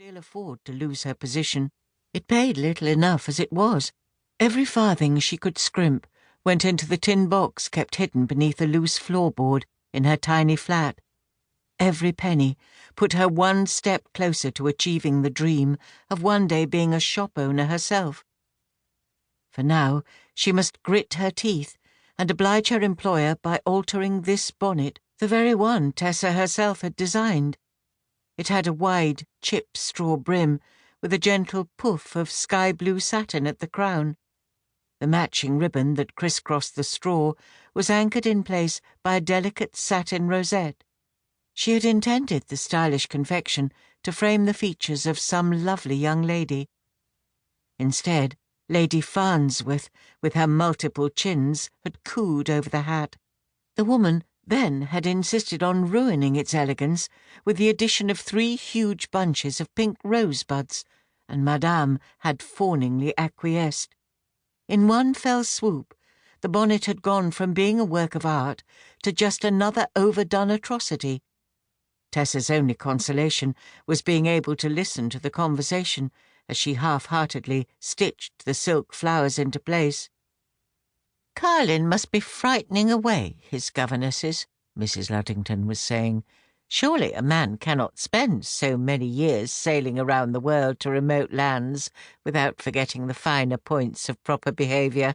ill afford to lose her position. It paid little enough as it was. Every farthing she could scrimp went into the tin box kept hidden beneath a loose floorboard in her tiny flat. Every penny put her one step closer to achieving the dream of one day being a shop owner herself. For now, she must grit her teeth and oblige her employer by altering this bonnet, the very one Tessa herself had designed. It had a wide, chipped straw brim with a gentle puff of sky-blue satin at the crown. The matching ribbon that crisscrossed the straw was anchored in place by a delicate satin rosette. She had intended the stylish confection to frame the features of some lovely young lady. Instead, Lady Farnsworth, with her multiple chins, had cooed over the hat. The woman then had insisted on ruining its elegance with the addition of 3 huge bunches of pink rosebuds, and Madame had fawningly acquiesced. In one fell swoop, the bonnet had gone from being a work of art to just another overdone atrocity. Tessa's only consolation was being able to listen to the conversation as she half-heartedly stitched the silk flowers into place. "Carlin must be frightening away his governesses," Mrs. Luddington was saying. "Surely a man cannot spend so many years sailing around the world to remote lands without forgetting the finer points of proper behaviour.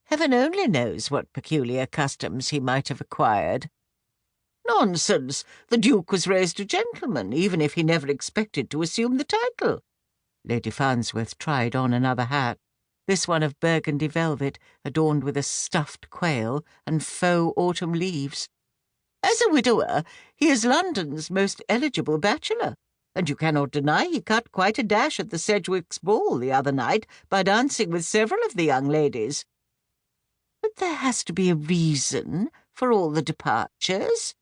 Heaven only knows what peculiar customs he might have acquired." "Nonsense! The Duke was raised a gentleman, even if he never expected to assume the title." Lady Farnsworth tried on another hat, this one of burgundy velvet adorned with a stuffed quail and faux autumn leaves. "As a widower, he is London's most eligible bachelor, and you cannot deny he cut quite a dash at the Sedgwicks' ball the other night by dancing with several of the young ladies." "But there has to be a reason for all the departures."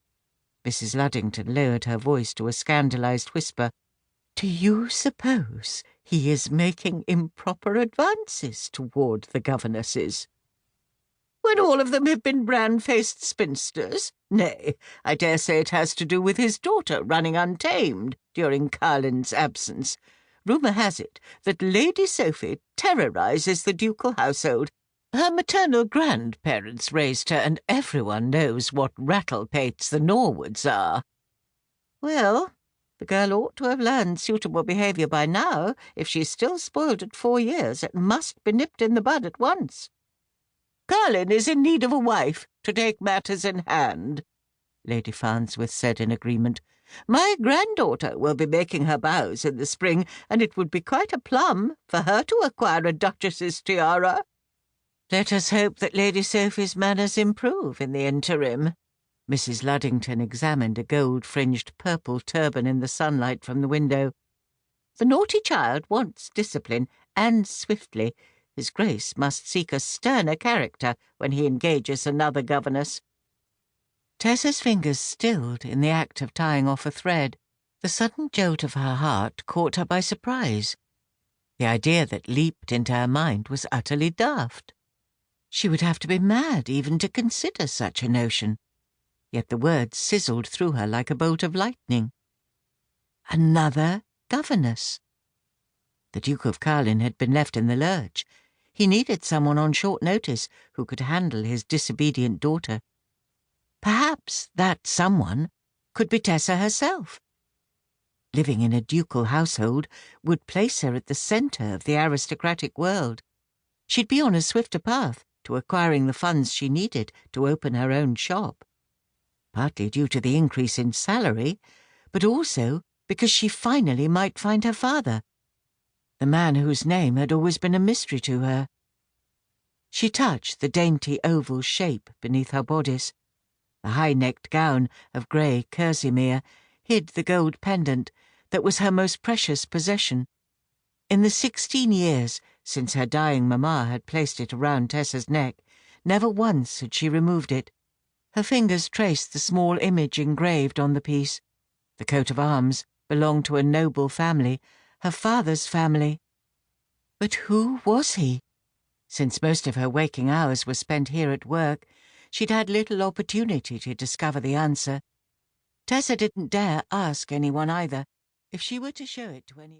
Mrs. Luddington lowered her voice to a scandalized whisper. "Do you suppose he is making improper advances toward the governesses?" "When all of them have been brand-faced spinsters? Nay, I dare say it has to do with his daughter running untamed during Carlin's absence. Rumour has it that Lady Sophy terrorizes the ducal household. Her maternal grandparents raised her, and everyone knows what rattlepates the Norwoods are." "Well, the girl ought to have learned suitable behaviour by now. If she's still spoiled at 4 years, it must be nipped in the bud at once." "Carlin is in need of a wife to take matters in hand," Lady Farnsworth said in agreement. "My granddaughter will be making her bows in the spring, and it would be quite a plum for her to acquire a duchess's tiara." "Let us hope that Lady Sophie's manners improve in the interim." Mrs. Luddington examined a gold-fringed purple turban in the sunlight from the window. "The naughty child wants discipline, and swiftly. His Grace must seek a sterner character when he engages another governess." Tessa's fingers stilled in the act of tying off a thread. The sudden jolt of her heart caught her by surprise. The idea that leaped into her mind was utterly daft. She would have to be mad even to consider such a notion. Yet the words sizzled through her like a bolt of lightning. Another governess. The Duke of Carlin had been left in the lurch. He needed someone on short notice who could handle his disobedient daughter. Perhaps that someone could be Tessa herself. Living in a ducal household would place her at the centre of the aristocratic world. She'd be on a swifter path to acquiring the funds she needed to open her own shop. Partly due to the increase in salary, but also because she finally might find her father, the man whose name had always been a mystery to her. She touched the dainty oval shape beneath her bodice. The high-necked gown of grey kerseymere hid the gold pendant that was her most precious possession. In the 16 years since her dying mamma had placed it around Tessa's neck, never once had she removed it. Her fingers traced the small image engraved on the piece. The coat of arms belonged to a noble family, her father's family. But who was he? Since most of her waking hours were spent here at work, she'd had little opportunity to discover the answer. Tessa didn't dare ask anyone either. If she were to show it to any...